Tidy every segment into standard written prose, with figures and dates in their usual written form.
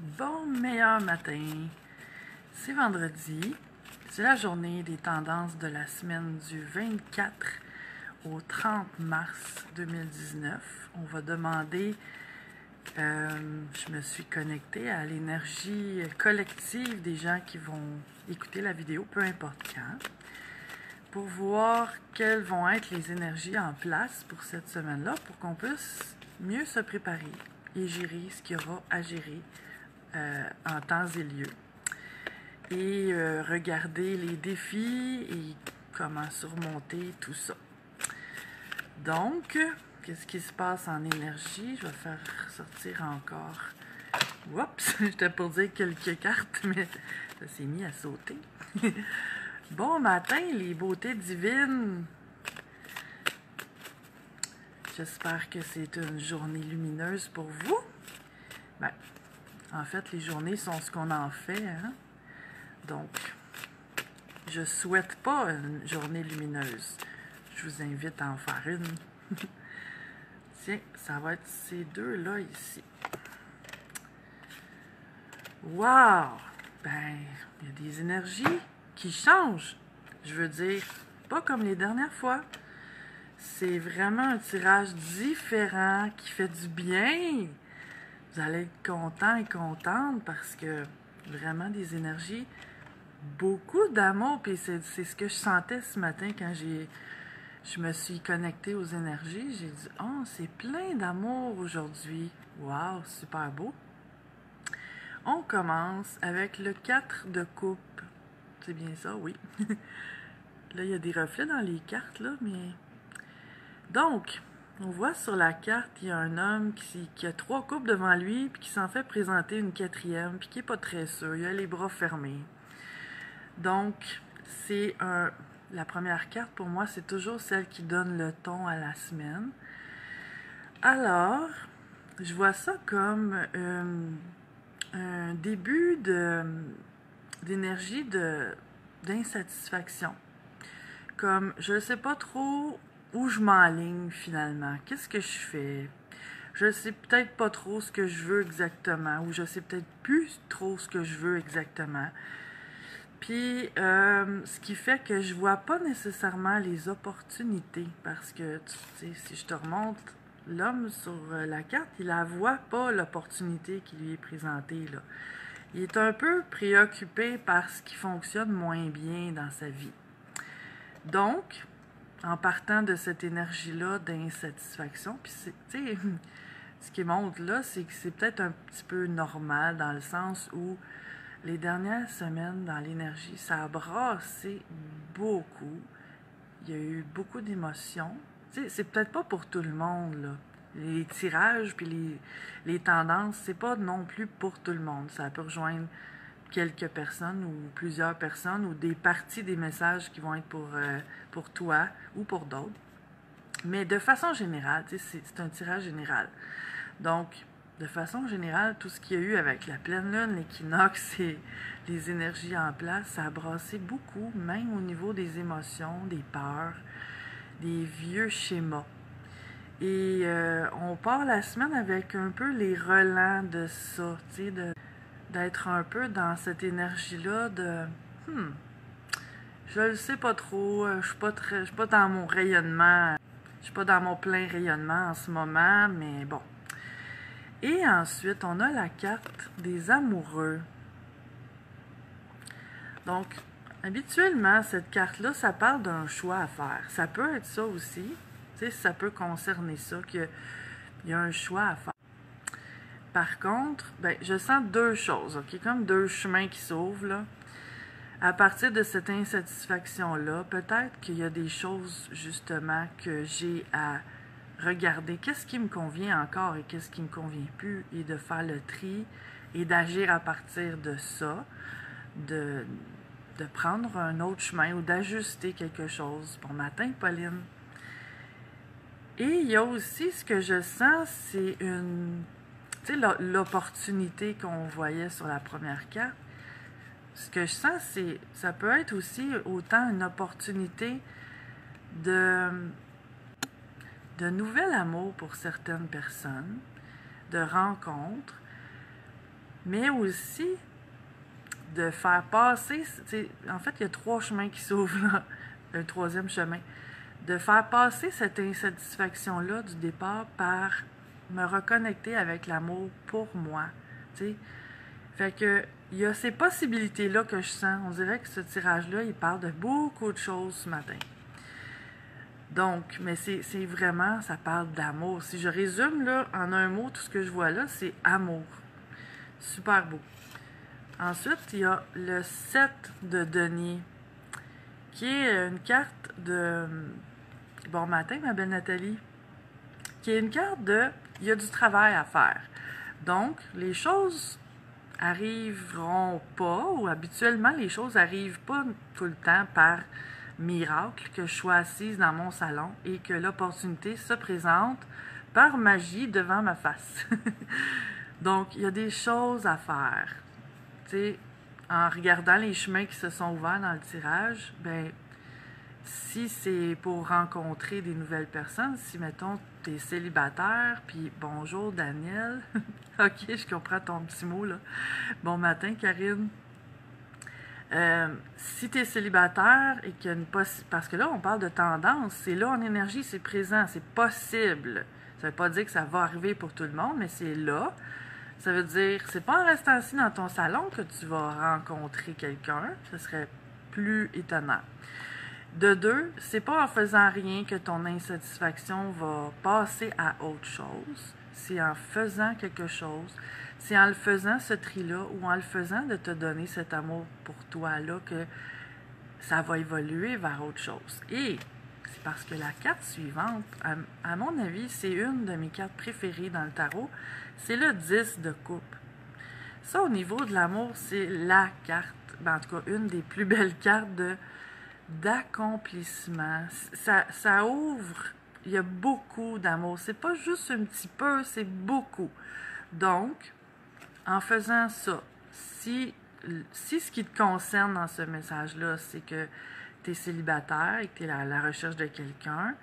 Bon meilleur matin. C'est vendredi. C'est la journée des tendances de la semaine du 24 au 30 mars 2019. On va demander, je me suis connectée à l'énergie collective des gens qui vont écouter la vidéo, peu importe quand, pour voir quelles vont être les énergies en place pour cette semaine-là, pour qu'on puisse mieux se préparer et gérer ce qu'il y aura à gérer en temps et lieu. Et regarder les défis et comment surmonter tout ça. Donc, qu'est-ce qui se passe en énergie? Je vais faire sortir encore. Oups, j'étais pour dire quelques cartes, mais ça s'est mis à sauter. Bon matin, les beautés divines. J'espère que c'est une journée lumineuse pour vous. Ben, en fait, les journées sont ce qu'on en fait, hein? Donc, je souhaite pas une journée lumineuse. Je vous invite à en faire une. Tiens, ça va être ces deux-là ici. Wow! Ben, il y a des énergies qui changent. Je veux dire, pas comme les dernières fois. C'est vraiment un tirage différent qui fait du bien. Vous allez être content et contente parce que vraiment des énergies, beaucoup d'amour. Puis c'est ce que je sentais ce matin quand je me suis connectée aux énergies. J'ai dit, oh, c'est plein d'amour aujourd'hui. Wow, super beau. On commence avec le 4 de coupe. C'est bien ça, oui. Là, il y a des reflets dans les cartes, là, mais... Donc, on voit sur la carte, il y a un homme qui a 3 coupes devant lui, puis qui s'en fait présenter une 4e, puis qui n'est pas très sûr. Il a les bras fermés. Donc, c'est la première carte, pour moi, c'est toujours celle qui donne le ton à la semaine. Alors, je vois ça comme un début d'énergie d'insatisfaction. Comme, je ne sais pas trop où je m'enligne finalement. Qu'est-ce que je fais? Je ne sais peut-être pas trop ce que je veux exactement, ou je ne sais peut-être plus trop ce que je veux exactement. Puis, ce qui fait que je vois pas nécessairement les opportunités, parce que, tu sais, si je te remonte l'homme sur la carte, il la voit pas l'opportunité qui lui est présentée, là. Il est un peu préoccupé par ce qui fonctionne moins bien dans sa vie. Donc, en partant de cette énergie-là d'insatisfaction, puis tu sais, ce qui montre là, c'est que c'est peut-être un petit peu normal dans le sens où les dernières semaines dans l'énergie, ça a brassé beaucoup. Il y a eu beaucoup d'émotions. Tu sais, c'est peut-être pas pour tout le monde, là. Les tirages puis les tendances, c'est pas non plus pour tout le monde. Ça peut rejoindre quelques personnes ou plusieurs personnes ou des parties des messages qui vont être pour toi ou pour d'autres. Mais de façon générale, c'est un tirage général. Donc, de façon générale, tout ce qu'il y a eu avec la pleine lune, l'équinoxe et les énergies en place, ça a brassé beaucoup, même au niveau des émotions, des peurs, des vieux schémas. Et on part la semaine avec un peu les relents de ça, tu sais, d'être un peu dans cette énergie-là de je le sais pas trop, je suis pas dans mon rayonnement, je suis pas dans mon plein rayonnement en ce moment, mais bon. Et ensuite, on a la carte des amoureux. Donc, habituellement, cette carte-là, ça parle d'un choix à faire. Ça peut être ça aussi, tu sais, ça peut concerner ça, qu'il y a un choix à faire. Par contre, ben, je sens deux choses, ok? Comme deux chemins qui s'ouvrent, là. À partir de cette insatisfaction-là, peut-être qu'il y a des choses, justement, que j'ai à regarder. Qu'est-ce qui me convient encore et qu'est-ce qui me convient plus? Et de faire le tri et d'agir à partir de ça, de prendre un autre chemin ou d'ajuster quelque chose. Bon matin, Pauline. Et il y a aussi ce que je sens, c'est tu sais, l'opportunité qu'on voyait sur la première carte. Ce que je sens, ça peut être aussi autant une opportunité de nouvel amour pour certaines personnes, de rencontres, mais aussi de faire passer, en fait, il y a 3 chemins qui s'ouvrent là, un 3e chemin, de faire passer cette insatisfaction-là du départ par me reconnecter avec l'amour pour moi, tu sais. Fait que, il y a ces possibilités-là que je sens. On dirait que ce tirage-là, il parle de beaucoup de choses ce matin. Donc, mais c'est vraiment, ça parle d'amour. Si je résume, là, en un mot, tout ce que je vois là, c'est amour. Super beau. Ensuite, il y a le 7 de denier, qui est une carte de... Bon matin, ma belle Nathalie. Qui est une carte de... Il y a du travail à faire. Donc, les choses arriveront pas, ou habituellement, les choses arrivent pas tout le temps par miracle, que je sois assise dans mon salon et que l'opportunité se présente par magie devant ma face. Donc, il y a des choses à faire. Tu sais, en regardant les chemins qui se sont ouverts dans le tirage, ben, si c'est pour rencontrer des nouvelles personnes, si, mettons, tu es célibataire, puis bonjour Daniel, ok, je comprends ton petit mot, là. Bon matin, Karine. Si tu es célibataire et qu'il y a une parce que là, on parle de tendance, c'est là en énergie, c'est présent, c'est possible. Ça veut pas dire que ça va arriver pour tout le monde, mais c'est là. Ça veut dire, c'est pas en restant assis dans ton salon que tu vas rencontrer quelqu'un. Ce serait plus étonnant. De 2, c'est pas en faisant rien que ton insatisfaction va passer à autre chose. C'est en faisant quelque chose. C'est en le faisant, ce tri-là, ou en le faisant de te donner cet amour pour toi-là que ça va évoluer vers autre chose. Et c'est parce que la carte suivante, à mon avis, c'est une de mes cartes préférées dans le tarot, c'est le 10 de coupe. Ça, au niveau de l'amour, c'est la carte, ben, en tout cas, une des plus belles cartes d'accomplissement. Ça ouvre, il y a beaucoup d'amour. C'est pas juste un petit peu, c'est beaucoup. Donc, en faisant ça, si ce qui te concerne dans ce message-là, c'est que tu es célibataire et que tu es à la recherche de quelqu'un,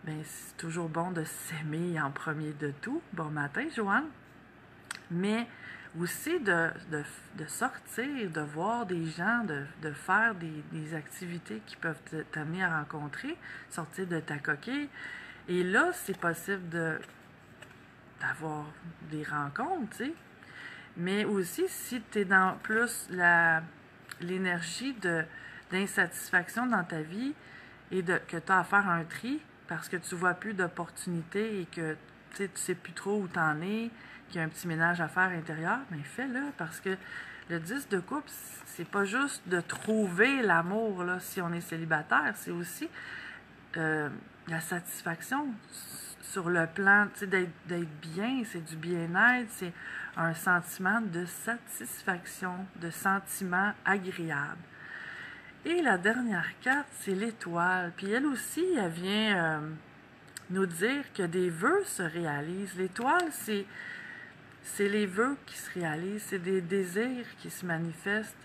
bien, c'est toujours bon de s'aimer en premier de tout. Bon matin, Joanne. Mais aussi de sortir, de voir des gens, de faire des activités qui peuvent t'amener à rencontrer, sortir de ta coquille. Et là, c'est possible d'avoir des rencontres, tu sais. Mais aussi, si tu es dans plus l'énergie d'insatisfaction dans ta vie et que tu as à faire un tri parce que tu vois plus d'opportunités et que tu sais plus trop où tu en es, qu'il y a un petit ménage à faire intérieur, bien fais-le parce que le 10 de coupe, c'est pas juste de trouver l'amour là, si on est célibataire, c'est aussi la satisfaction sur le plan, tu sais, d'être bien, c'est du bien-être, c'est un sentiment de satisfaction, de sentiment agréable. Et la dernière carte, c'est l'étoile. Puis elle aussi, elle vient nous dire que des vœux se réalisent. L'étoile, c'est les vœux qui se réalisent, c'est des désirs qui se manifestent.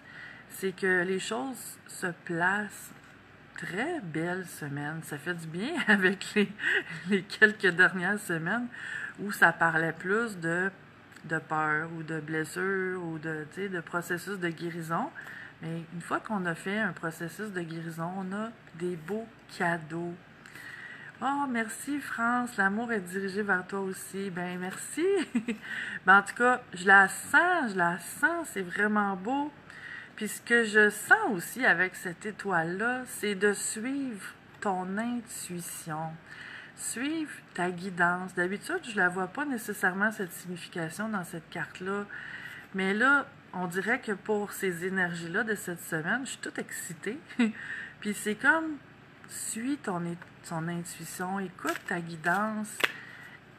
C'est que les choses se placent. Très belle semaine. Ça fait du bien avec les quelques dernières semaines où ça parlait plus de peur ou de blessure ou de processus de guérison. Mais une fois qu'on a fait un processus de guérison, on a des beaux cadeaux. Oh, merci France, l'amour est dirigé vers toi aussi. Ben merci. Ben, en tout cas, je la sens, c'est vraiment beau. Puis ce que je sens aussi avec cette étoile-là, c'est de suivre ton intuition, suivre ta guidance. D'habitude, je ne la vois pas nécessairement cette signification dans cette carte-là, mais là, on dirait que pour ces énergies-là de cette semaine, je suis toute excitée. Puis c'est comme, suis ton intuition, écoute ta guidance.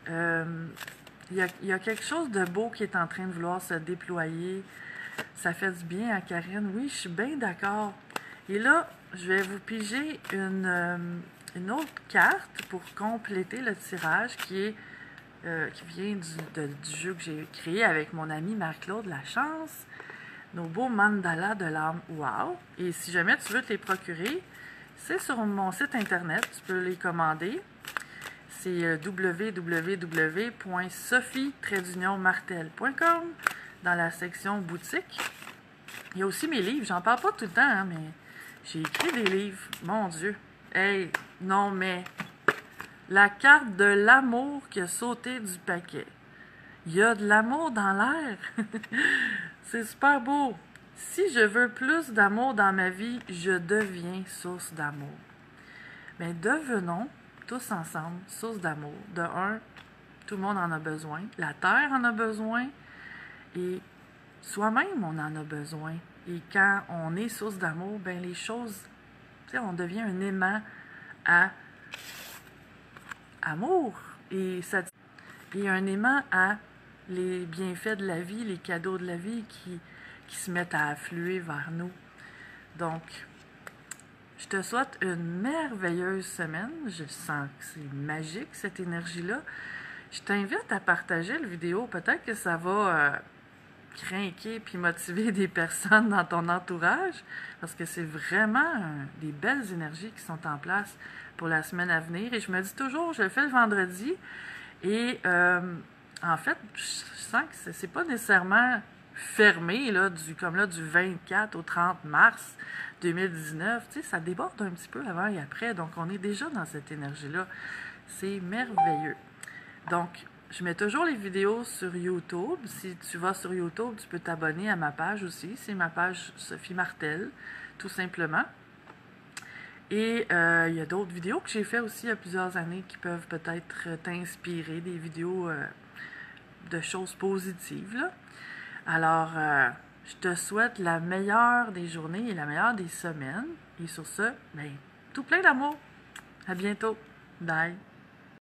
Il y a quelque chose de beau qui est en train de vouloir se déployer. Ça fait du bien à Karine. Oui, je suis bien d'accord. Et là, je vais vous piger une autre carte pour compléter le tirage qui vient du jeu que j'ai créé avec mon ami Marc-Claude Lachance. Nos beaux mandalas de l'âme. Wow! Et si jamais tu veux te les procurer, c'est sur mon site internet. Tu peux les commander. C'est www.sophie-martel.com. dans la section boutique. Il y a aussi mes livres. J'en parle pas tout le temps, hein, mais j'ai écrit des livres. Mon Dieu. Hey, non, mais la carte de l'amour qui a sauté du paquet. Il y a de l'amour dans l'air. C'est super beau. Si je veux plus d'amour dans ma vie, je deviens source d'amour. Mais devenons tous ensemble source d'amour. De un, tout le monde en a besoin. La Terre en a besoin. Et soi-même, on en a besoin. Et quand on est source d'amour, ben les choses, tu sais, on devient un aimant à amour. Et un aimant à les bienfaits de la vie, les cadeaux de la vie qui se mettent à affluer vers nous. Donc, je te souhaite une merveilleuse semaine. Je sens que c'est magique, cette énergie-là. Je t'invite à partager la vidéo. Peut-être que ça va craquer puis motiver des personnes dans ton entourage, parce que c'est vraiment des belles énergies qui sont en place pour la semaine à venir. Et je me dis toujours, je le fais le vendredi. Et en fait, je sens que c'est pas nécessairement fermé, là, comme là, du 24 au 30 mars 2019. Tu sais, ça déborde un petit peu avant et après. Donc, on est déjà dans cette énergie-là. C'est merveilleux. Donc, je mets toujours les vidéos sur YouTube. Si tu vas sur YouTube, tu peux t'abonner à ma page aussi. C'est ma page Sophie Martel, tout simplement. Et il y a d'autres vidéos que j'ai fait aussi il y a plusieurs années qui peuvent peut-être t'inspirer, des vidéos de choses positives, là. Alors, je te souhaite la meilleure des journées et la meilleure des semaines. Et sur ce, ben, tout plein d'amour. À bientôt. Bye.